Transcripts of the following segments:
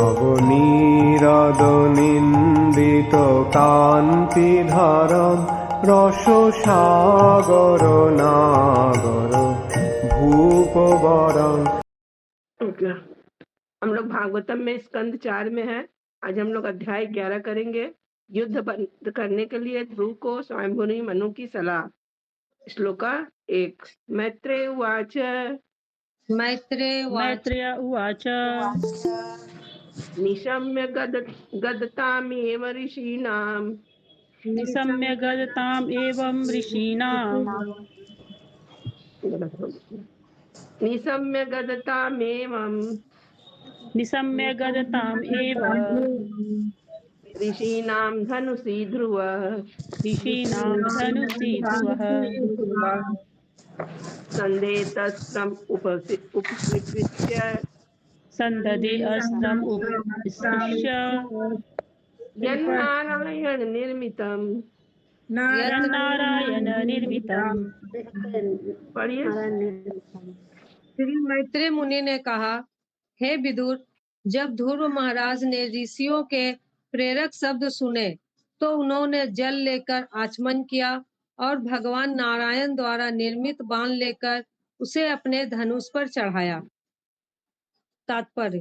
নবনীরদ নিন্দিত কান্তিধরম রস সাগর নাগর ভূপবরং। हम लोग भागवतम में स्कंद 4 में है। आज हम लोग अध्याय 11 करेंगे। युद्ध बंद करने के लिए ध्रुव को स्वयंभुनि मनु की सलाह। श्लोका 1। मैत्रेय उवाच मैत्रेय उवाच निशम्य गदतामेव ऋषीणाम् निशम्य गदताम् एवं ऋषीणाम् निशम्य गदतामेवं निशम्य गदताम् एव ऋषीणां धनुषी ध्रुव ऋषीणां धनुषि ध्रुवः सन्देतस्त्रम् उपस्पृश्य सन्ददे अस्त्रम् उपस्पृश्य यन्नारायण निर्मितम्। यन्नारायण निर्मितम्। पढ़िए। श्री मैत्रेय मुनि ने कहा, हे विदुर, जब ध्रुव महाराज ने ऋषियों के प्रेरक शब्द सुने तो उन्होंने जल लेकर आचमन किया और भगवान नारायण द्वारा निर्मित बाण लेकर उसे अपने धनुष पर चढ़ाया। तात्पर्य: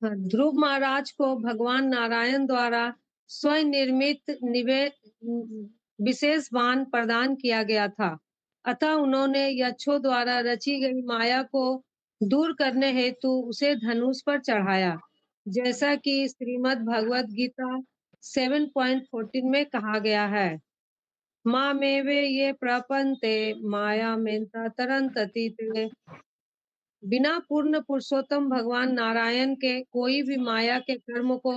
ध्रुव महाराज को भगवान नारायण द्वारा स्वयं निर्मित विशेष बाण प्रदान किया गया था, अतः उन्होंने यक्षों द्वारा रची गई माया को दूर करने हेतु उसे धनुष पर चढ़ाया, जैसा कि श्रीमद् भगवद गीता 7.14 में कहा गया है। माँ मेवे ये प्रपंते माया मेंता तरंतति ते। बिना पूर्ण पुरुषोत्तम भगवान नारायण के कोई भी माया के कर्म को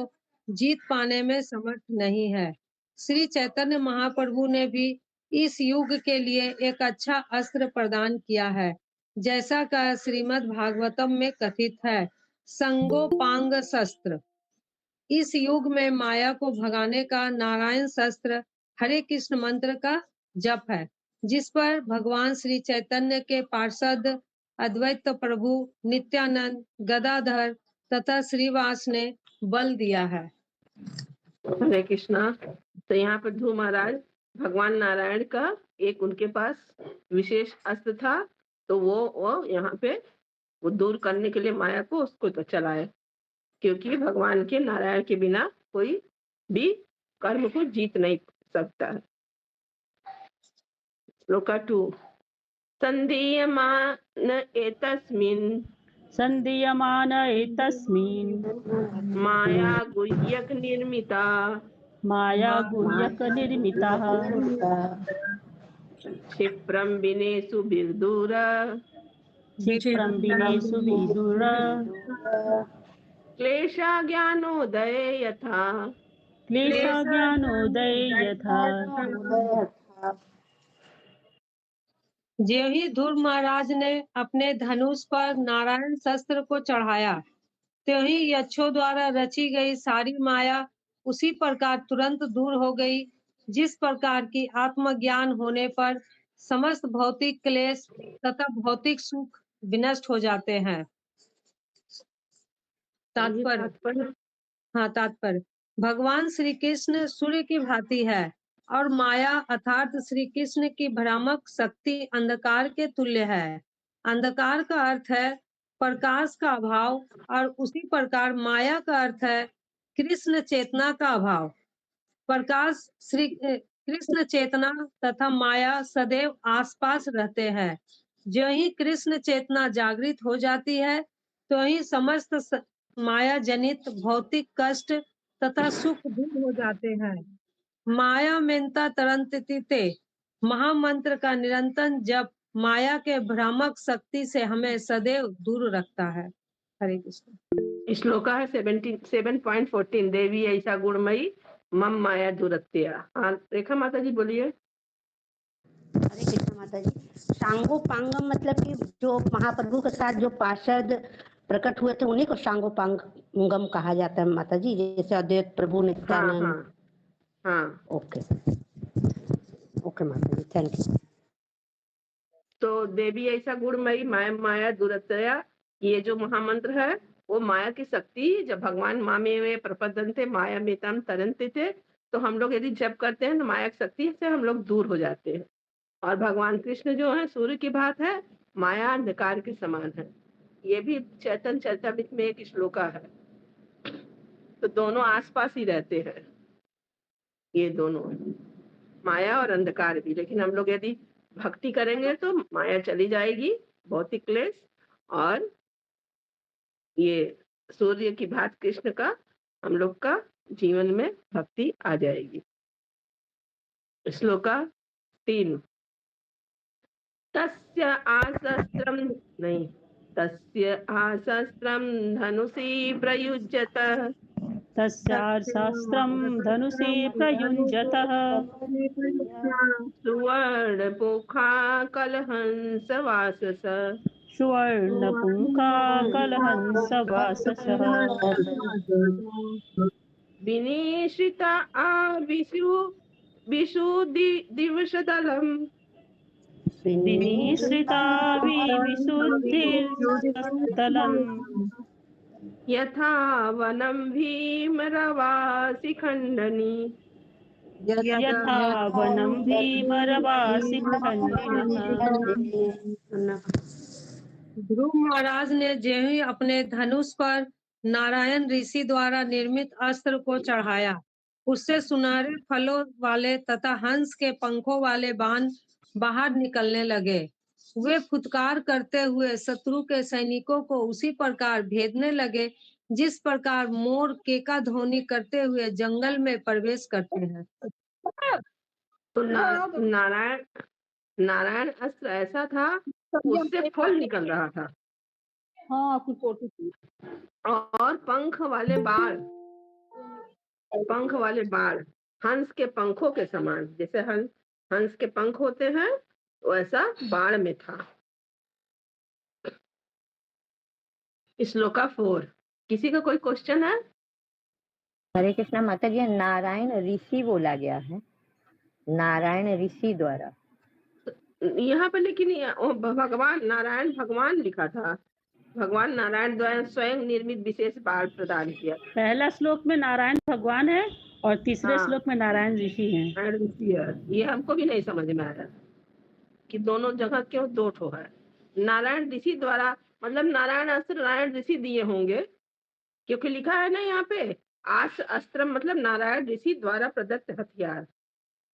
जीत पाने में समर्थ नहीं है। श्री चैतन्य महाप्रभु ने भी इस युग के लिए एक अच्छा अस्त्र प्रदान किया है, जैसा का श्रीमद् भागवतम में कथित है, संगोपांग शस्त्र। इस युग में माया को भगाने का नारायण शस्त्र हरे कृष्ण मंत्र का जप है, जिस पर भगवान श्री चैतन्य के पार्षद अद्वैत प्रभु नित्यानंद, गदाधर तथा श्रीवास ने बल दिया है। हरे कृष्णा। तो यहाँ पर ध्रुव महाराज भगवान नारायण का एक उनके पास विशेष अस्त्र था, तो वो यहाँ पे वो दूर करने के लिए माया को उसको तो चलाए, क्योंकि भगवान के नारायण के बिना कोई भी कर्म को जीत नहीं सकता है। श्लोका 2। संदीयमान एतस्मिन् माया गुह्यक निर्मिता क्षिप्रं विनेषु विदुर क्लेशा ज्ञानोदये यथा। ज्यों ही ध्रुव महाराज ने अपने धनुष पर नारायण शस्त्र को चढ़ाया, त्यों ही यक्षों द्वारा रची गई सारी माया उसी प्रकार तुरंत दूर हो गई, जिस प्रकार की आत्मज्ञान होने पर समस्त भौतिक क्लेश तथा भौतिक सुख विनष्ट हो जाते हैं। तात्पर्य: भगवान श्री कृष्ण सूर्य की भांति है और माया अर्थात श्री कृष्ण की भ्रामक शक्ति अंधकार के तुल्य है। अंधकार का अर्थ है प्रकाश का अभाव और उसी प्रकार माया का अर्थ है कृष्ण चेतना का अभाव। प्रकाश श्री कृष्ण चेतना तथा माया सदैव आसपास रहते हैं। जो ही कृष्ण चेतना जागृत हो जाती है, तो ही समस्त माया जनित भौतिक कष्ट तथा सुख दूर हो जाते हैं। माया मेंता तरंतति ते महामंत्र का निरंतर जप माया के भ्रामक शक्ति से हमें सदैव दूर रखता है। हरे कृष्ण। श्लोका है 7.14। देवी ऐसा गुणमयी मम माया दुरत्या। हाँ रेखा माता जी बोलिए। हरे कृष्ण माता जी। सांगोपांगम मतलब कि जो महाप्रभु के साथ जो पार्षद प्रकट हुए थे उन्हीं को सांगोपांगम कहा जाता है माता जी, जैसे अद्वैत प्रभु नित्यानंद। हाँ। ओके माता जी, थैंक यू। तो देवी ऐसा गुणमयी माया दुरत्या, ये जो महामंत्र है वो माया की शक्ति जब भगवान मामे में प्रपद्यन्ते माया में तम तरन्ते थे, तो हम लोग यदि जप करते हैं तो माया की शक्ति से हम लोग दूर हो जाते हैं। और भगवान कृष्ण जो है सूर्य की भांति है, माया अंधकार के समान है। ये भी चैतन्य चरितामृत में एक श्लोका है। तो दोनों आसपास ही रहते हैं, ये दोनों माया और अंधकार भी। लेकिन हम लोग यदि भक्ति करेंगे तो माया चली जाएगी, भौतिक क्लेश, और ये सूर्य की भांति कृष्ण का हम लोग का जीवन में भक्ति आ जाएगी। श्लोका 3। तस्य आशस्त्रम नहीं, तस्य आशस्त्रम धनुषी प्रयुज्यत, तस्याशास्त्रं धनुषे प्रयुञ्जतः सुवर्णपुखा कलहंस वासस, सुवर्णपुङ्खाकलहंसवाससः विनिश्रिता विशुद्धिर्दलम्, विनिश्रिता विशुद्धिर्दलम् यथा वनं भीमरवासि खण्डनी, यथा वनं भीमरवासि खण्डिनः। ध्रुव महाराज ने ज्यों ही अपने धनुष पर नारायण ऋषि द्वारा निर्मित अस्त्र को चढ़ाया, उससे सुनहरे फलों वाले तथा हंस के पंखों वाले बाण बाहर निकलने लगे। वे फुटकार करते हुए शत्रु के सैनिकों को उसी प्रकार भेदने लगे जिस प्रकार मोर केका ध्वनि करते हुए जंगल में प्रवेश करते हैं। तो नारायण अस्त्र ऐसा था, उससे फल निकल रहा था। और पंख वाले बाण हंस के पंखों के समान, जैसे हंस के पंख होते हैं वैसा बाण में था। श्लोका 4। किसी का कोई क्वेश्चन है? हरे कृष्णा माता जी, नारायण ऋषि बोला गया है, नारायण ऋषि द्वारा यहाँ पर, लेकिन भगवान नारायण भगवान लिखा था। भगवान नारायण द्वारा स्वयं निर्मित विशेष बाण प्रदान किया। पहला श्लोक में नारायण भगवान है और तीसरे श्लोक में नारायण ऋषि हैं। नारायण ऋषि है, ये हमको भी नहीं समझ में आया कि दोनों जगह क्यों दो ठो है। नारायण ऋषि द्वारा मतलब नारायण अस्त्र नारायण ऋषि दिए होंगे, क्योंकि लिखा है ना यहाँ पे अस्त्र मतलब नारायण ऋषि द्वारा प्रदत्त हथियार।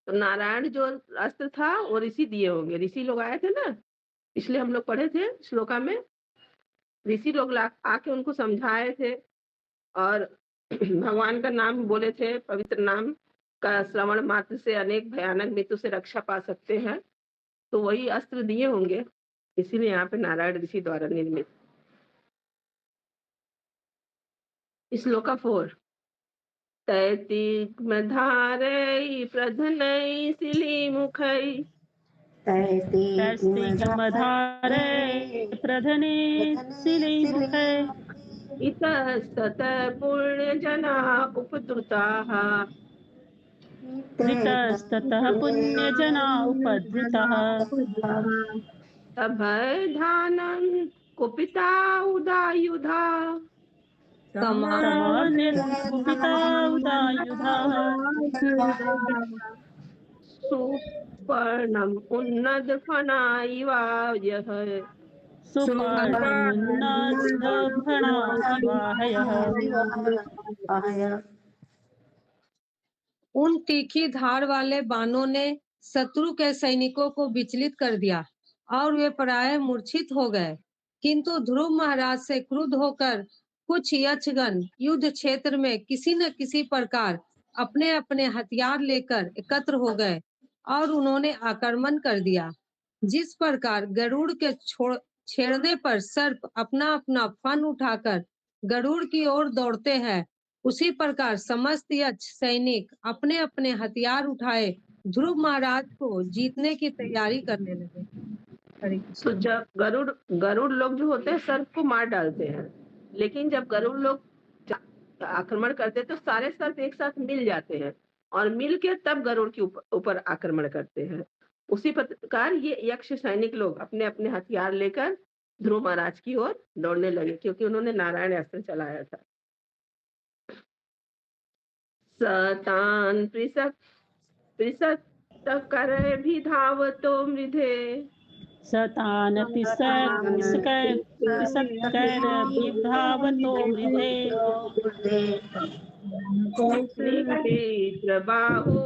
तो नारायण जो अस्त्र था वो ऋषि दिए होंगे, ऋषि लोग आए थे ना, इसलिए हम लोग पढ़े थे श्लोका में, ऋषि लोग आके उनको समझाए थे और भगवान का नाम बोले थे। पवित्र नाम का श्रवण मात्र से अनेक भयानक मृत्यु से रक्षा पा सकते हैं, तो वही अस्त्र दिए होंगे, इसीलिए यहाँ पे नारायण ऋषि द्वारा निर्मित। श्लोका 4। तैतिग्मधारै प्रधनै शिलीमुखै, तैस्तिग्मधारै प्रधने शिलीमुखै, इतस्ततः पुण्यजना उपद्रुताः, धृतस्ततः पुण्यजना उपधृतः, अभयधानं कुपिता उदायुधा, निर्कुपिता उदायुधाः, सुपर्णम् उन्नतफणायिवायः, सुपर्णमुन्नतफणायिवाहयः। उन तीखी धार वाले बाणों ने शत्रु के सैनिकों को विचलित कर दिया और वे प्रायः मूर्छित हो गए। किंतु ध्रुव महाराज से क्रुद्ध होकर कुछ यक्षगण युद्ध क्षेत्र में किसी न किसी प्रकार अपने अपने हथियार लेकर एकत्र हो गए और उन्होंने आक्रमण कर दिया। जिस प्रकार गरुड़ के छेड़ने पर सर्प अपना अपना फन उठाकर गरुड़ की ओर दौड़ते हैं, उसी प्रकार समस्त यक्ष सैनिक अपने अपने हथियार उठाए ध्रुव महाराज को जीतने की तैयारी करने लगे। तो जब गरुड़ लोग जो होते हैं सर्प को मार डालते हैं, लेकिन जब गरुड़ लोग आक्रमण करते हैं तो सारे सर्प एक साथ मिल जाते हैं और मिल के तब गरुड़ के ऊपर आक्रमण करते हैं। उसी प्रकार ये यक्ष सैनिक लोग अपने अपने हथियार लेकर ध्रुव महाराज की ओर दौड़ने लगे, क्योंकि उन्होंने नारायण अस्त्र चलाया था। सतान पृषत कर भी धावतो मृधे, सतान पिसकर विधावतो मृधे, निक्षिप्य बाहु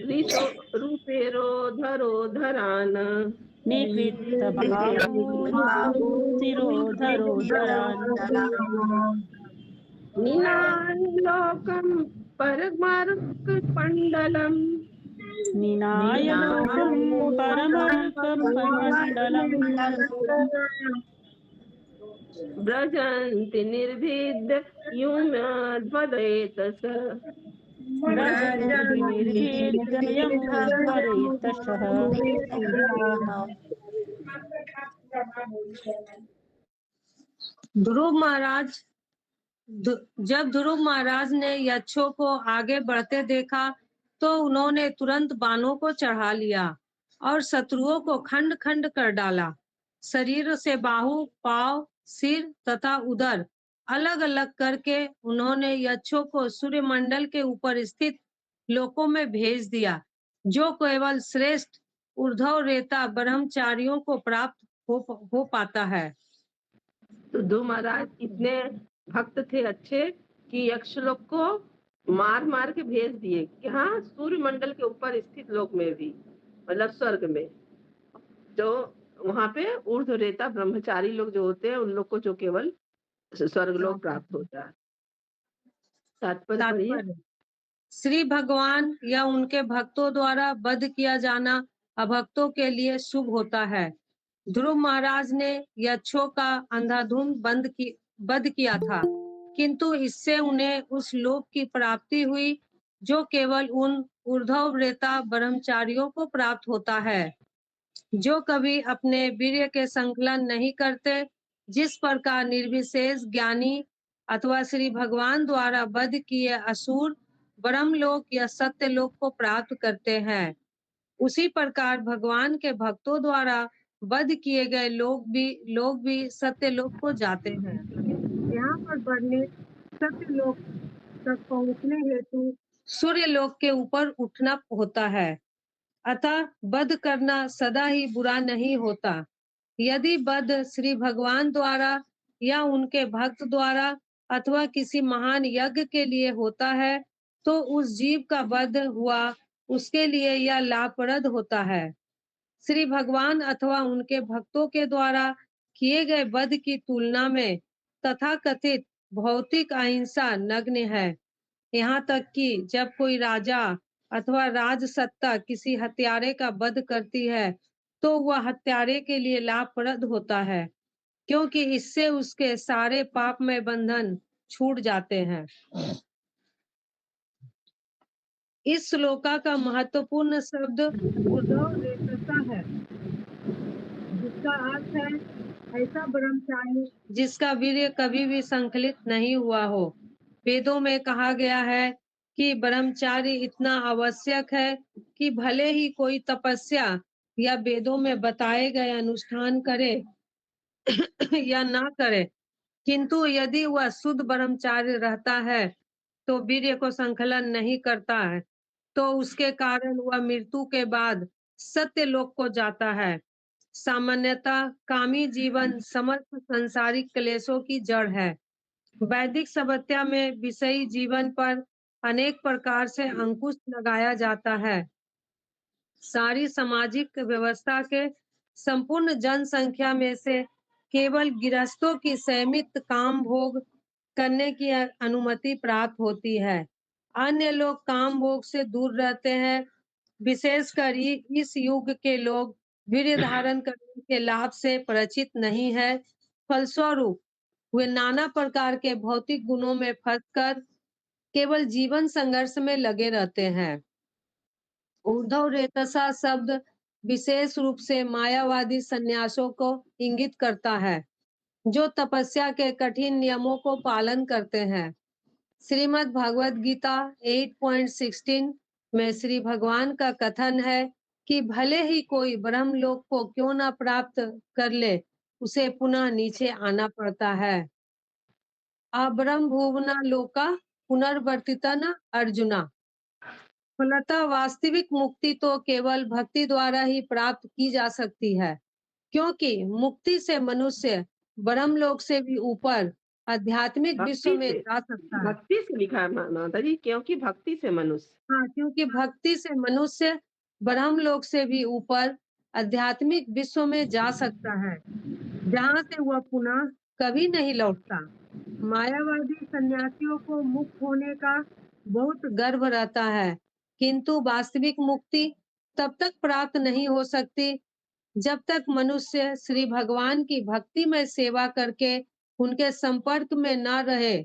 ऋषो रूपेरो धरो धरान, निकृत बाहुशिरोधरो धरान्, नीलालोकं परमार्कमण्डलम्, निनाय लोकं परमर्कमण्डलम्, व्रजन्ति निर्भिद्य युम्यध्वरेतस, व्रजन्ति निर्भीद्यमुद्धरेतसः। जब ध्रुव महाराज ने यक्षों को आगे बढ़ते देखा तो उन्होंने तुरंत बाणों को चढ़ा लिया और शत्रुओं को खंड खंड कर डाला। शरीर से बाहु, पांव, सिर तथा उदर अलग अलग करके उन्होंने यक्षों को सूर्यमंडल के ऊपर स्थित लोकों में भेज दिया, जो केवल श्रेष्ठ ऊर्ध्व रेता ब्रह्मचारियों को प्राप्त हो पाता है। तो ध्रुव महाराज इतने भक्त थे अच्छे कि यक्ष लोग को मार मार के भेज दिए कि हाँ, सूर्य मंडल के ऊपर स्थित लोक में भी, मतलब स्वर्ग में, जो वहां पे ऊर्ध्व रेता ब्रह्मचारी लोग जो होते हैं, उन लोग को जो केवल स्वर्ग लोक प्राप्त होता है। तात्पर्य श्री भगवान या उनके भक्तों द्वारा वध किया जाना अभक्तों के लिए शुभ होता है। ध्रुव महाराज ने यक्षों का अंधाधुंध वध किया था, किंतु इससे उन्हें उस लोक की प्राप्ति हुई जो केवल उन ऊर्ध्व रेता ब्रह्मचारियों को प्राप्त होता है, जो कभी अपने वीर्य के संकलन नहीं करते, जिस प्रकार निर्विशेष ज्ञानी अथवा श्री भगवान द्वारा वध किए असुर ब्रह्मलोक या सत्यलोक को प्राप्त करते हैं, उसी प्रकार भगवान के भक्तों द्वारा वध किए गए लोग भी सत्यलोक को जाते हैं। यहाँ पर वर्णित सत्यलोक तक पहुँचने हेतु सूर्यलोक के ऊपर उठना होता है। अतः वध करना सदा ही बुरा नहीं होता। यदि वध श्री भगवान द्वारा या उनके भक्त द्वारा अथवा किसी महान यज्ञ के लिए होता है, तो उस जीव का वध हुआ उसके लिए यह लाभप्रद होता है। श्री भगवान अथवा उनके भक्तों के द्वारा किए गए वध की तुलना में तथाकथित भौतिक अहिंसा नगण्य है। यहाँ तक कि जब कोई राजा अथवा राजसत्ता किसी हत्यारे का वध करती है, तो वह हत्यारे के लिए लाभप्रद होता है, क्योंकि इससे उसके सारे पापमय बंधन छूट जाते हैं। इस श्लोका का महत्वपूर्ण शब्द उद्धव रेतसा है, जिसका अर्थ है ऐसा ब्रह्मचारी जिसका वीर्य कभी भी संकलित नहीं हुआ हो। वेदों में कहा गया है कि ब्रह्मचारी इतना आवश्यक है कि भले ही कोई तपस्या या वेदों में बताए गए अनुष्ठान करे या ना करे, किंतु यदि वह शुद्ध ब्रह्मचारी रहता है तो वीर्य को संकलन नहीं करता है, तो उसके कारण वह मृत्यु के बाद सत्य लोक को जाता है। सामान्यतः कामी जीवन समस्त संसारिक क्लेशों की जड़ है। वैदिक सभ्यता में विषयी जीवन पर अनेक प्रकार से अंकुश लगाया जाता है। सारी सामाजिक व्यवस्था के संपूर्ण जनसंख्या में से केवल गृहस्थों की सीमित काम भोग करने की अनुमति प्राप्त होती है। अन्य लोग काम भोग से दूर रहते हैं। विशेषकर इस युग के लोग वीर्य धारण करने के लाभ से परिचित नहीं है। फलस्वरूप वे नाना प्रकार के भौतिक गुणों में फंसकर केवल जीवन संघर्ष में लगे रहते हैं। ऊर्ध्व रेतसा शब्द विशेष रूप से मायावादी सन्यासों को इंगित करता है, जो तपस्या के कठिन नियमों को पालन करते हैं। श्रीमद् भगवद गीता 8.16 में श्री भगवान का कथन है कि भले ही कोई ब्रह्मलोक को क्यों न प्राप्त कर ले, उसे पुनः नीचे आना पड़ता है। अब्रह्म भुवना लोका पुनर्वर्तिता न अर्जुना। फलतः वास्तविक मुक्ति तो केवल भक्ति द्वारा ही प्राप्त की जा सकती है, क्योंकि मुक्ति से मनुष्य ब्रह्मलोक से भी ऊपर आध्यात्मिक विश्व भक्ति में से, जा सकता है। भक्ति से लिखा है माता जी, क्योंकि भक्ति से मनुष्य। हाँ, क्योंकि भक्ति से मनुष्य ब्रह्मलोक से भी ऊपर आध्यात्मिक विश्व में जा सकता है, जहाँ से वह पुनः कभी नहीं लौटता। मायावादी सन्यासियों को मुक्त होने का बहुत गर्व रहता है, किंतु वास्तविक मुक्ति तब तक प्राप्त नहीं हो सकती जब तक मनुष्य श्री भगवान की भक्ति में सेवा करके उनके संपर्क में न रहे।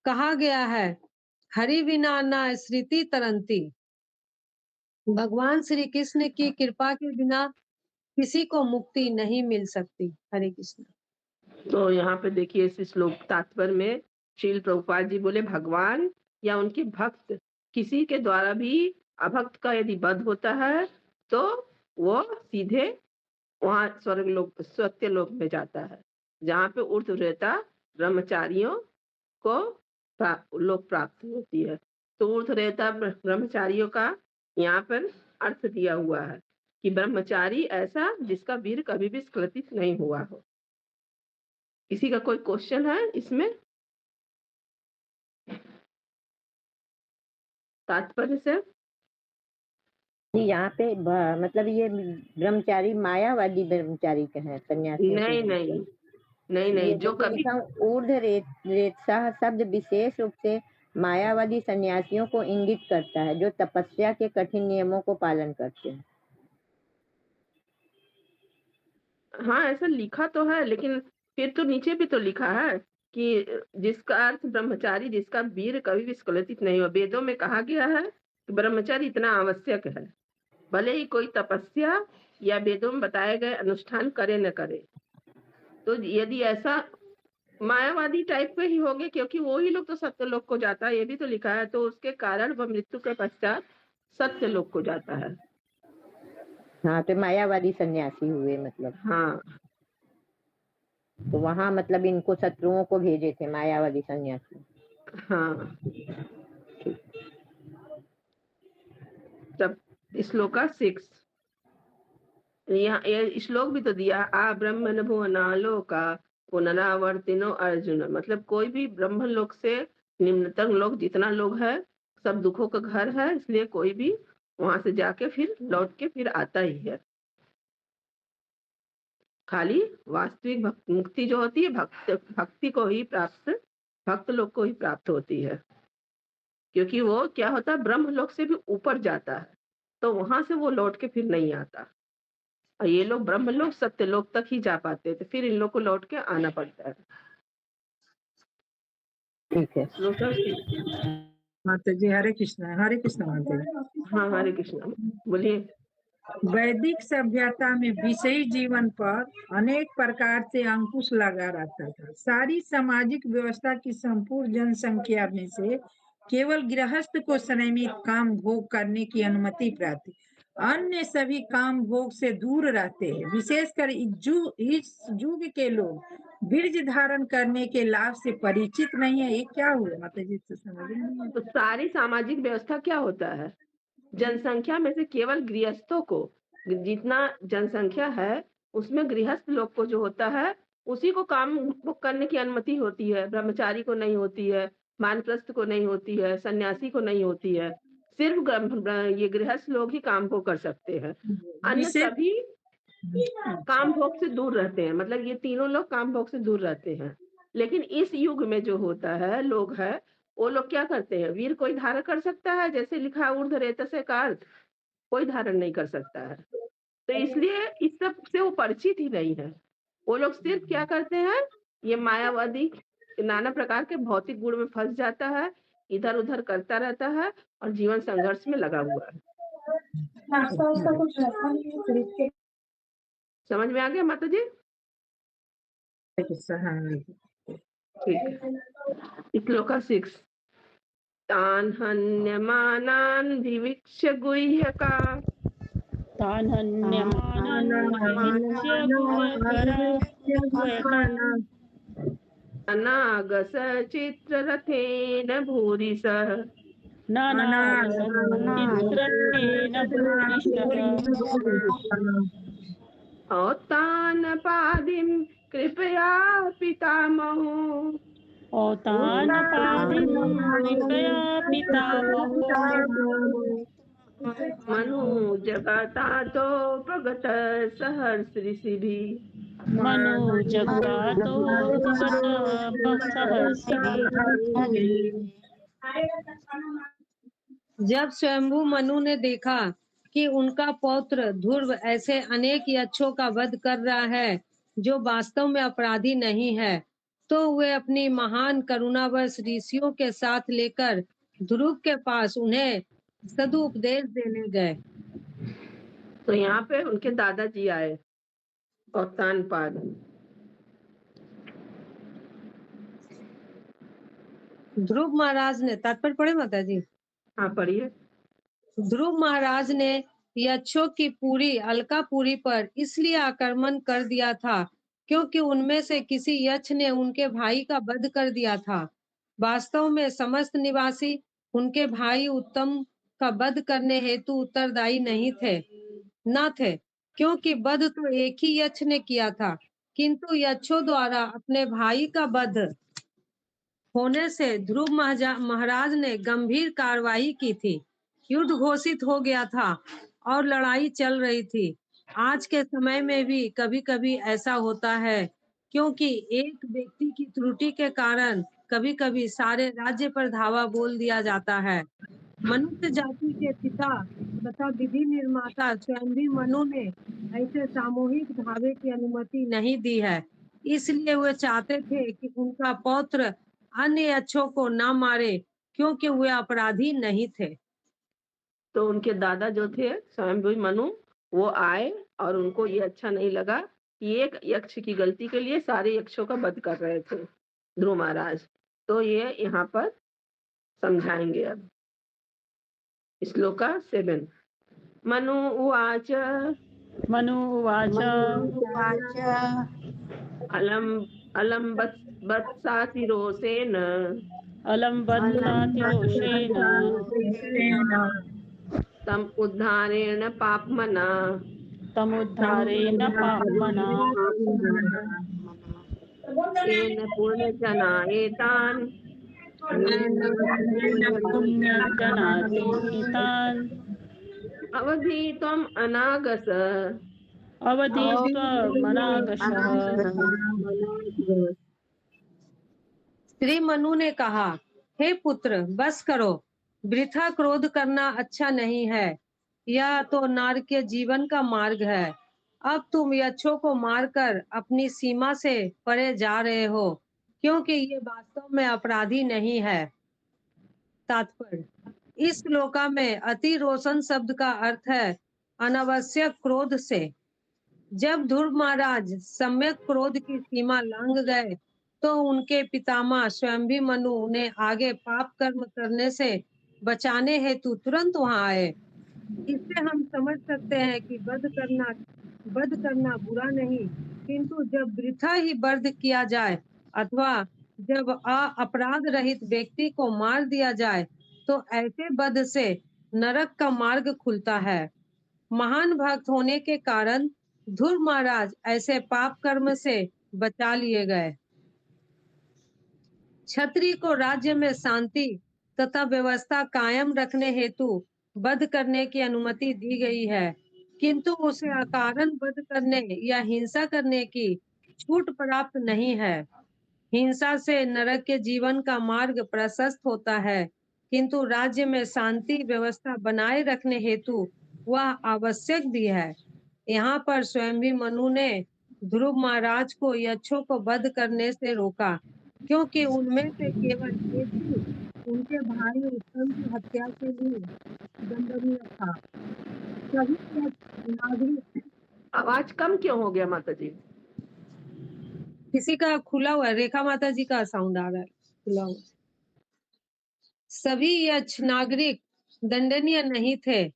कहा गया है, हरि बिना न स्मृति तरंती। भगवान श्री कृष्ण की कृपा के बिना किसी को मुक्ति नहीं मिल सकती। हरे कृष्ण। तो यहाँ पे देखिए इस श्लोक तात्पर्य में श्रील प्रभुपाद जी बोले, भगवान या उनके भक्त किसी के द्वारा भी अभक्त का यदि वध होता है तो वो सीधे वहां स्वर्ग लोक, सत्य लोक में जाता है, जहाँ पे ऊर्ध्वरेता ब्रह्मचारियों को लोक प्राप्त होती है। तो ऊर्ध्वरेता ब्रह्मचारियों का यहाँ पर अर्थ दिया हुआ है कि ब्रह्मचारी ऐसा जिसका वीर कभी भी स्खलित नहीं हुआ हो। किसी का कोई क्वेश्चन है इसमें तात्पर्य से? जी, यहाँ पे मतलब ये ब्रह्मचारी मायावादी ब्रह्मचारी के हैं, सन्यासी नहीं नहीं नहीं नहीं, जो कभी ऊर्ध्व रेतसा शब्द विशेष रूप से मायावादी सन्यासियों को इंगित करता है, जो तपस्या के कठिन नियमों को पालन करते हैं। हाँ, ऐसा लिखा तो है, लेकिन फिर तो नीचे भी तो लिखा है कि जिसका अर्थ ब्रह्मचारी जिसका वीर कभी भी स्खलित नहीं हो। वेदों में कहा गया है कि ब्रह्मचारी इतना आवश्यक है, भले ही कोई तपस्या या वेदों में बताए गए अनुष्ठान करे न करे। तो यदि ऐसा मायावादी टाइप के ही होंगे, क्योंकि वो ही लोग तो सत्य लोक को जाता है, ये भी तो लिखा है, तो उसके कारण वह मृत्यु के पश्चात सत्य लोक को जाता है। हाँ, तो मायावादी सन्यासी हुए मतलब। हाँ, तो वहाँ मतलब इनको शत्रुओं को भेजे थे मायावादी सन्यासी। हाँ। तब श्लोक 6 यहाँ ये श्लोक भी तो दिया, आ ब्रह्मन भुवनालोका पुनरावर्तिनो अर्जुन। मतलब कोई भी ब्रह्म लोक से निम्नतम लोक जितना लोग है सब दुखों का घर है, इसलिए कोई भी वहां से जाके फिर लौट के फिर आता ही है। खाली वास्तविक मुक्ति जो होती है भक्ति को ही प्राप्त, भक्त लोग को ही प्राप्त होती है, क्योंकि वो क्या होता है ब्रह्म लोक से भी ऊपर जाता है, तो वहां से वो लौट के फिर नहीं आता। और ये लोग ब्रह्म लोक सत्य लोक तक ही जा पाते थे, फिर इन लोग को लौट के आना पड़ता है। ठीक है माता जी। हरे कृष्ण माता जी। हाँ, हरे कृष्ण। बोलिए। वैदिक सभ्यता में विषयी जीवन पर अनेक प्रकार से अंकुश लगा रहता था। सारी सामाजिक व्यवस्था की संपूर्ण जनसंख्या में से केवल गृहस्थ को संयमित काम भोग करने की अनुमति प्राप्त, अन्य सभी काम भोग से दूर रहते हैं। विशेषकर इस युग के लोग बीज धारण करने के लाभ से परिचित नहीं है। ये क्या हुआ माता जी, तो समझ नहीं। तो सारी सामाजिक व्यवस्था क्या होता है, जनसंख्या में से केवल गृहस्थों को, जितना जनसंख्या है उसमें गृहस्थ लोग को जो होता है उसी को काम करने की अनुमति होती है। ब्रह्मचारी को नहीं होती है, वानप्रस्थ को नहीं होती है, सन्यासी को नहीं होती है। सिर्फ ये गृहस्थ लोग ही काम को कर सकते हैं, अन्य सभी काम भोग से दूर रहते हैं। मतलब ये तीनों लोग काम भोग से दूर रहते हैं। लेकिन इस युग में जो होता है लोग है, वो लोग क्या करते हैं, वीर कोई धारण कर सकता है, जैसे लिखा है ऊर्ध्वरेतस से का अर्थ कोई धारण नहीं कर सकता है, तो इसलिए इस सब से वो परिचित ही नहीं है। वो लोग सिर्फ क्या करते हैं, ये मायावादी नाना प्रकार के भौतिक गुण में फंस जाता है, इधर उधर करता रहता है और जीवन संघर्ष में लगा हुआ है। समझ में आ गया माता जी? ठीक है। श्लोक 6 तान हन्यमानान् विवीक्ष्य गुह्यका तान् हन्यमानान् विविच्य गुह्यकरा अनागस चित्ररथेन भूरिशः नानागसचित्रेण भूरिशः औत्तानपादिं कृपया पितामहो औतानपादिं कृपया पितामहो मनु जगतातो प्रगत सहर्षिभिः मनु जगातो भगत सहर्षिभिः। जब स्वयंभू मनु ने देखा कि उनका पौत्र ध्रुव ऐसे अनेक यक्षों का वध कर रहा है जो वास्तव में अपराधी नहीं है, तो वे अपनी महान करुणावश ऋषियों के साथ लेकर ध्रुव के पास उन्हें सदुपदेश देने गए। तो यहाँ पे उनके दादाजी आए औतानपाद। ध्रुव महाराज ने, तात्पर्य पढ़े माता जी? हाँ पढ़िए। ध्रुव महाराज ने यक्षों की पूरी अलकापुरी पर इसलिए आक्रमण कर दिया था क्योंकि उनमें से किसी यक्ष ने उनके भाई का वध कर दिया था। वास्तव में समस्त निवासी उनके भाई उत्तम का वध करने हेतु उत्तरदायी नहीं थे, क्योंकि वध तो एक ही यक्ष ने किया था, किंतु यक्षों द्वारा अपने भाई का वध होने से ध्रुव महाराज ने गंभीर कार्रवाई की थी। युद्ध घोषित हो गया था और लड़ाई चल रही थी। आज के समय में भी कभी कभी ऐसा होता है, क्योंकि एक व्यक्ति की त्रुटि के कारण कभी कभी सारे राज्य पर धावा बोल दिया जाता है। मनुष्य जाति के पिता तथा विधि निर्माता स्वयं मनु ने ऐसे सामूहिक धावे की अनुमति नहीं दी है, इसलिए वे चाहते थे कि उनका पौत्र अन्य यक्षों को न मारे क्योंकि वे अपराधी नहीं थे। तो उनके दादा जो थे स्वयंभू मनु, वो आए और उनको ये अच्छा नहीं लगा कि एक यक्ष की गलती के लिए सारे यक्षों का वध कर रहे थे ध्रुव महाराज। तो ये यहाँ पर समझाएंगे अब। श्लोका 7। मनु उवाच अलम वत्सातिरोषेण तम उद्धारेण पाप्मना येन पुण्यजना एतान् अवधीत्वम् अनागस। श्री मनु ने कहा, हे पुत्र, बस करो, वृथा क्रोध करना अच्छा नहीं है। यह तो नर के जीवन का मार्ग है। अब तुम यक्षों को मारकर अपनी सीमा से परे जा रहे हो, क्योंकि ये वास्तव में अपराधी नहीं है। तात्पर्य, इस श्लोका में अति रोशन शब्द का अर्थ है अनावश्यक क्रोध से। जब ध्रुव महाराज सम्यक क्रोध की सीमा लांघ गए, तो उनके पितामह स्वयंभी मनु ने आगे पाप कर्म करने से बचाने हेतु तुरंत वहां आए। इससे हम समझ सकते हैं कि वध करना बुरा नहीं, किंतु जब वृथा ही वध किया जाए अथवा जब अपराध रहित व्यक्ति को मार दिया जाए, तो ऐसे वध से नरक का मार्ग खुलता है। महान भक्त होने के कारण ध्रुव महाराज ऐसे पाप कर्म से बचा लिए गए। क्षत्रिय को राज्य में शांति तथा व्यवस्था कायम रखने हेतु वध करने की अनुमति दी गई है, किंतु उसे अकारण वध करने या हिंसा करने की छूट प्राप्त नहीं है। हिंसा से नरक के जीवन का मार्ग प्रशस्त होता है, किंतु राज्य में शांति व्यवस्था बनाए रखने हेतु वह आवश्यक भी है। यहाँ पर स्वयंभी मनु ने ध्रुव महाराज को यक्षों को वध करने से रोका, क्योंकि उनमें से केवल एक ही उनके भाई उत्तम की हत्या के लिए दंडनीय था। सभी नागरिक। आवाज कम क्यों हो गया माता जी? किसी का खुला हुआ है, रेखा माता जी का साउंड आ रहा है खुला हुआ। सभी यक्ष नागरिक दंडनीय नहीं थे,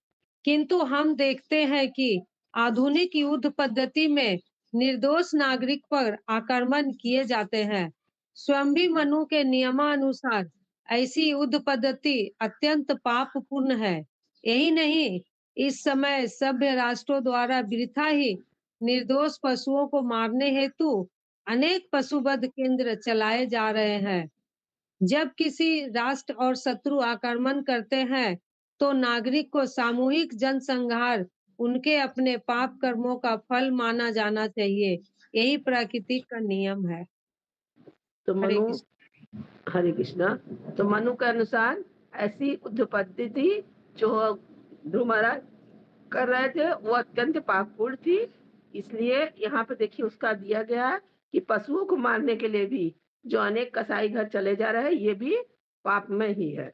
किंतु हम देखते हैं कि आधुनिक युद्ध पद्धति में निर्दोष नागरिक पर आक्रमण किए जाते हैं। स्वयंभी मनु के नियमानुसार ऐसी युद्ध पद्धति अत्यंत पापपूर्ण है। यही नहीं, इस समय सभ्य राष्ट्रों द्वारा वृथा ही निर्दोष पशुओं को मारने हेतु अनेक पशुवध केंद्र चलाए जा रहे हैं। जब किसी राष्ट्र और शत्रु आक्रमण करते हैं तो नागरिक को सामूहिक जनसंहार उनके अपने पाप कर्मों का फल माना जाना चाहिए। यही प्रकृति का नियम है। तो हरे मनु कृष्ण। हरे कृष्णा। तो मनु के अनुसार ऐसी युद्ध पद्धति जो ध्रुव महाराज कर रहे थे वो अत्यंत पापपूर्ण थी। इसलिए यहाँ पे देखिए उसका दिया गया है कि पशुओं को मारने के लिए भी जो अनेक कसाई घर चले जा रहे हैं ये भी पाप में ही है।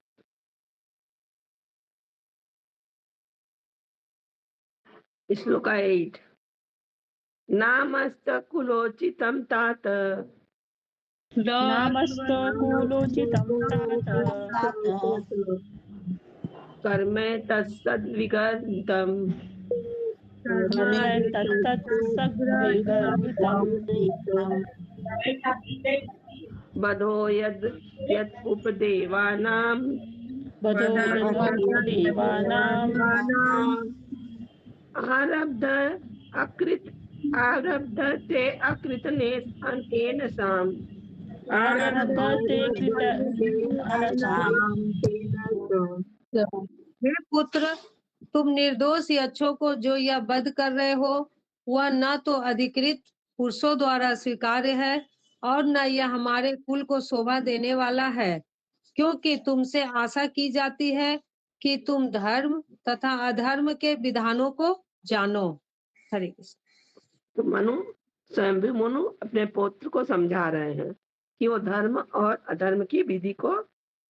श्लोका 8 नामस्तकुलोचितं तात नामस्तकुलोचितं तात कर्मे तत्सद्विगर्हितं कर्म तत्सद्विगर्हितं बधो यद् उपदेवानां बधो देवानां आरब्ध ते अकृतने अनेन साम आरब्धते कृत हे पुत्र, तुम निर्दोष यक्षों को जो यह वध कर रहे हो वह न तो अधिकृत पुरुषों द्वारा स्वीकार्य है और न यह हमारे कुल को शोभा देने वाला है, क्योंकि तुमसे आशा की जाती है कि तुम धर्म तथा अधर्म के विधानों को जानो। हरे कृष्ण। तो स्वयं मनु अपने पुत्र को समझा रहे हैं कि वो धर्म और अधर्म की विधि को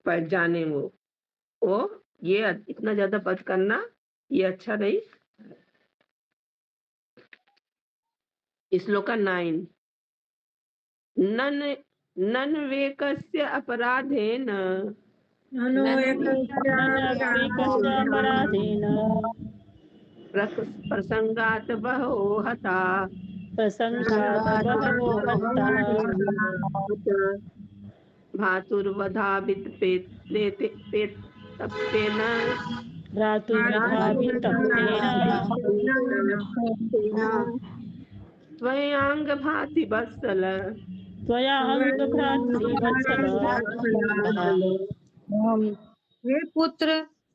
जाने। वो ये इतना ज्यादा वध करना ये अच्छा नहीं। श्लोका 9 नन्वेकस्य अपराधेन अपराधेन प्रसंगात बहवो हता प्रसंगात बहवो हताः भातुर्वधावित पेतेन भ्रातुर्वधाभितप्तेन त्वयाङ्ग भाति वत्सल त्वया अंगभ्रातृवत्सल। हे पुत्र,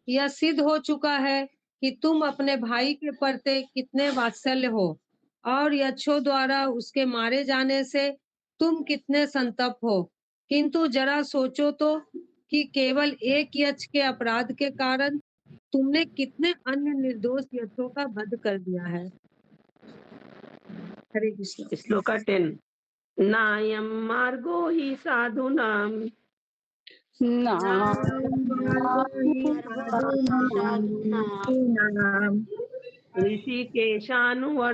यह सिद्ध हो चुका है कि तुम अपने भाई के प्रति कितने वात्सल्य हो और यक्षों द्वारा उसके मारे जाने से तुम कितने संतप्त हो। किंतु जरा सोचो तो कि केवल एक यक्ष के अपराध के कारण तुमने कितने अन्य निर्दोष यक्षों का वध कर दिया है। हरे कृष्ण। श्लोका 10 नायं मार्गो हि साधूनां ऋषिकेशानुवर्तिनां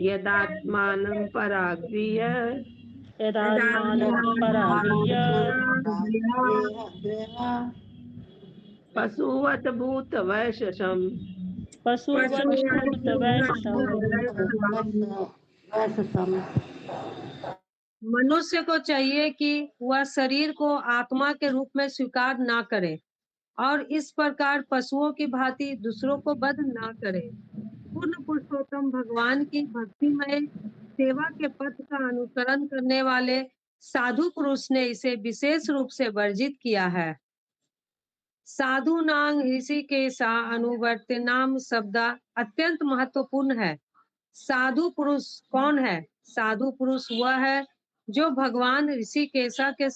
यदात्मानं पराग्रिय पशुवत भूतवैशसं मनुष्य को चाहिए कि वह शरीर को आत्मा के रूप में स्वीकार ना करे और इस प्रकार पशुओं की भांति दूसरों को वध ना करे। पूर्ण पुरुषोत्तम भगवान की भक्तिमय सेवा के पथ का अनुसरण करने वाले साधु पुरुष ने इसे विशेष रूप से वर्जित किया है। साधु नांग ऋषिकेशा अनुवर्तिनाम शब्द अत्यंत महत्वपूर्ण है। साधु पुरुष कौन है? साधु पुरुष वह है जो भगवान ऋषिकेश के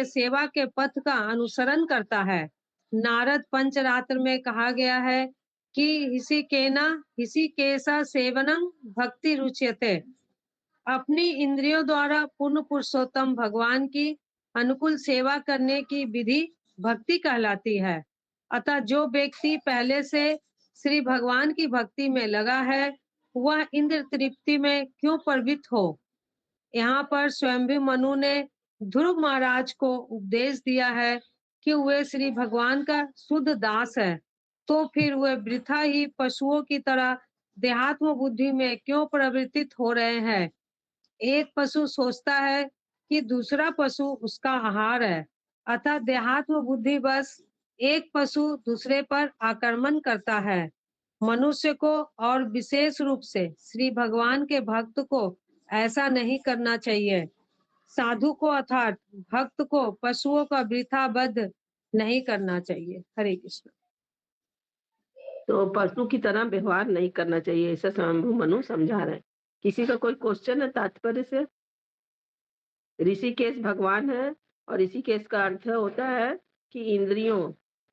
सेवा के पथ का अनुसरण करता है। नारद पंचरात्र में कहा गया है कि ऋषिकेश सेवनम भक्ति रुच्यते। अपनी इंद्रियों द्वारा पूर्ण पुरुषोत्तम भगवान की अनुकूल सेवा करने की विधि भक्ति कहलाती है। अतः जो व्यक्ति पहले से श्री भगवान की भक्ति में लगा है वह इंद्र तृप्ति में क्यों प्रवृत्त हो। यहाँ पर स्वयंभी मनु ने ध्रुव महाराज को उपदेश दिया है कि वे श्री भगवान का शुद्ध दास है, तो फिर वे वृथा ही पशुओं की तरह देहात्म बुद्धि में क्यों प्रवृत्तित हो रहे हैं। एक पशु सोचता है कि दूसरा पशु उसका आहार है, अतः देहात्म बुद्धि बस एक पशु दूसरे पर आक्रमण करता है। मनुष्य को और विशेष रूप से श्री भगवान के भक्त को ऐसा नहीं करना चाहिए। साधु को अर्थात भक्त को पशुओं का वृथा वध नहीं करना चाहिए। हरे कृष्ण। तो पशु की तरह व्यवहार नहीं करना चाहिए, ऐसा स्वयंभू मनु समझा रहे हैं। किसी का कोई क्वेश्चन है तात्पर्य से? ऋषिकेश भगवान है और ऋषिकेश का अर्थ होता है कि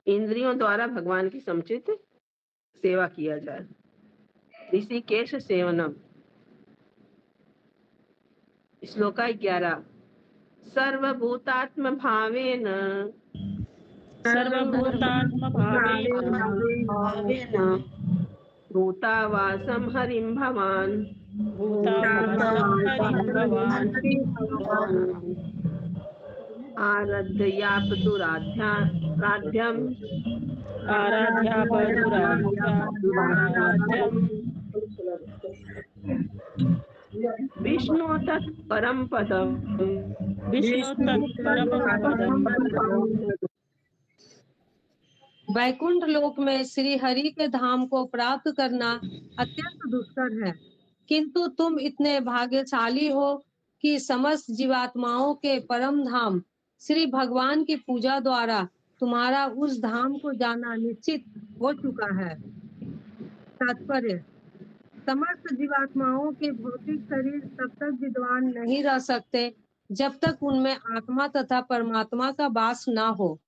इंद्रियों द्वारा भगवान की समुचित सेवा किया जाए। ऋषिकेश सेवनम। श्लोका 11। सर्वभूतात्म भावेन सर्वभूतात्म भावेन भूतावासं हरिं भवान् भूतावासं हरिं भवान् आराध्ययापतुराध्यम् आराध्यापदुराध्यम् विष्णु तत् परम पदम। विष्णु तत्परम पदम्। वैकुंठ लोक में श्री हरि के धाम को प्राप्त करना अत्यंत दुष्कर है, किंतु तुम इतने भाग्यशाली हो कि समस्त जीवात्माओं के परम धाम श्री भगवान की पूजा द्वारा तुम्हारा उस धाम को जाना निश्चित हो चुका है। तात्पर्य: समस्त जीवात्माओं के भौतिक शरीर तब तक विद्वान नहीं रह सकते जब तक उनमें आत्मा तथा परमात्मा का वास न हो।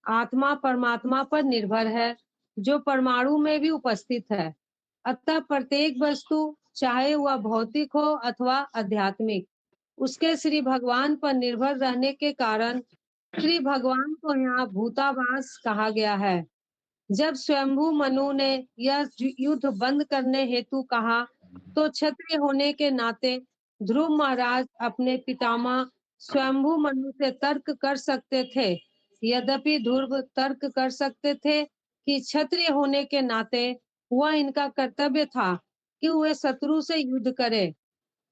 आत्मा परमात्मा पर निर्भर है, जो परमाणु में भी उपस्थित है। अतः प्रत्येक वस्तु, चाहे वह भौतिक हो अथवा आध्यात्मिक, उसके श्री भगवान पर निर्भर रहने के कारण श्री भगवान को यहाँ भूतावास कहा गया है। जब स्वयंभू मनु ने यह युद्ध बंद करने हेतु कहा, तो क्षत्रिय होने के नाते ध्रुव महाराज अपने पितामह स्वयंभू मनु से तर्क कर सकते थे। यद्यपि ध्रुव तर्क कर सकते थे कि क्षत्रिय होने के नाते वह इनका कर्तव्य था कि वे शत्रु से युद्ध करें,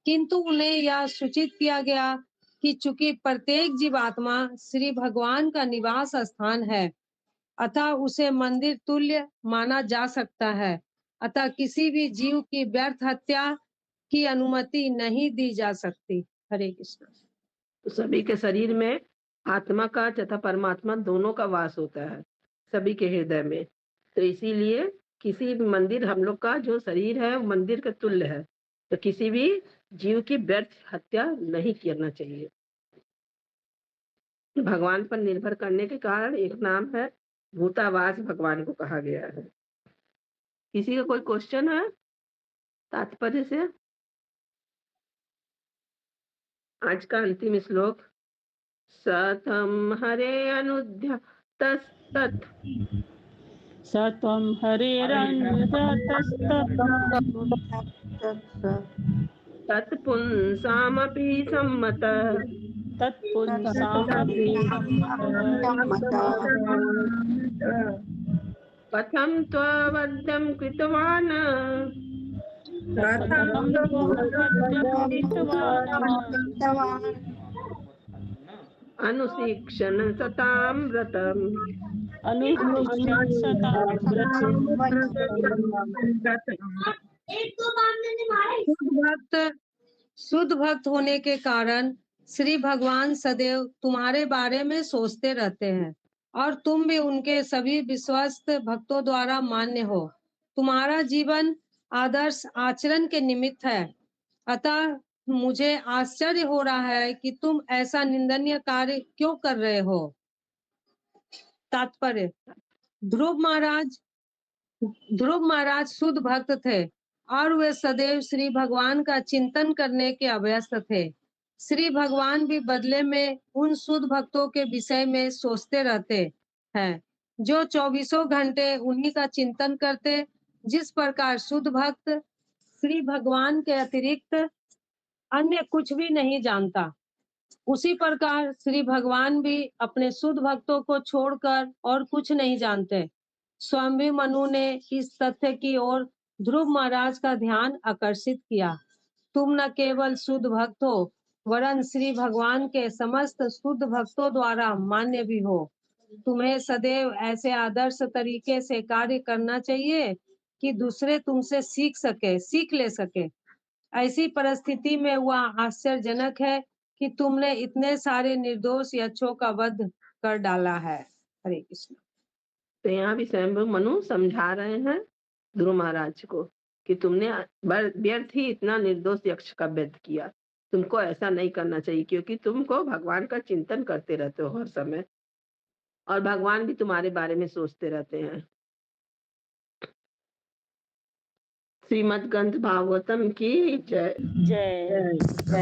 किंतु उन्हें यह सूचित किया गया कि चूंकि प्रत्येक जीवात्मा श्री भगवान का निवास स्थान है, अतः उसे मंदिर तुल्य माना जा सकता है। अतः किसी भी जीव की व्यर्थ हत्या की अनुमति नहीं दी जा सकती। हरे कृष्ण। तो सभी के शरीर में आत्मा का तथा परमात्मा दोनों का वास होता है, सभी के हृदय में। तो इसीलिए किसी भी मंदिर, हम लोग का जो शरीर है वो मंदिर के तुल्य है, तो किसी भी जीव की व्यर्थ हत्या नहीं करना चाहिए। भगवान पर निर्भर करने के कारण एक नाम है भूतावास, भगवान को कहा गया है। किसी का कोई क्वेश्चन है तात्पर्य से? आज का अंतिम श्लोक। सतम हरे अनुद्य तस्तत् सत्वं हरेरन्यतस्तत् तत्पुंसामपि सम्मत तत्पुंसामपि कथं त्ववद्यं कृतवान् कथं त्ववद्यं कृतवान् अनुशिक्षण सतां व्रतम् अनुशिक्षण सतां शुद्ध भक्त होने के कारण श्री भगवान सदैव तुम्हारे बारे में सोचते रहते हैं और तुम भी उनके सभी विश्वस्त भक्तों द्वारा मान्य हो। तुम्हारा जीवन आदर्श आचरण के निमित्त है, अतः मुझे आश्चर्य हो रहा है कि तुम ऐसा निंदनीय कार्य क्यों कर रहे हो। तात्पर्य: ध्रुव महाराज शुद्ध भक्त थे और वे सदैव श्री भगवान का चिंतन करने के अभ्यस्त थे। श्री भगवान भी बदले में उन शुद्ध भक्तों के विषय में सोचते रहते हैं, जो 24 घंटे उन्हीं का चिंतन करते। जिस प्रकार शुद्ध भक्त श्री भगवान के अतिरिक्त अन्य कुछ भी नहीं जानता, उसी प्रकार श्री भगवान भी अपने शुद्ध भक्तों को छोड़कर और कुछ नहीं जानते। स्वयं भी मनु ने इस तथ्य की ओर ध्रुव महाराज का ध्यान आकर्षित किया। तुम न केवल शुद्ध भक्त हो, वरन श्री भगवान के समस्त शुद्ध भक्तों द्वारा मान्य भी हो। तुम्हें सदैव ऐसे आदर्श तरीके से कार्य करना चाहिए कि दूसरे तुमसे सीख ले सके। ऐसी परिस्थिति में वह आश्चर्यजनक है कि तुमने इतने सारे निर्दोष यक्षों का वध कर डाला है। हरे कृष्ण। तो यहाँ भी स्वयं मनु समझा रहे हैं ध्रुव महाराज को कि तुमने व्यर्थ ही इतना निर्दोष यक्ष का वध किया। तुमको ऐसा नहीं करना चाहिए, क्योंकि तुमको भगवान का चिंतन करते रहते हो हर समय, और भगवान भी तुम्हारे बारे में सोचते रहते हैं। श्रीमद् ग्रंथ भागवतम की जय। जय।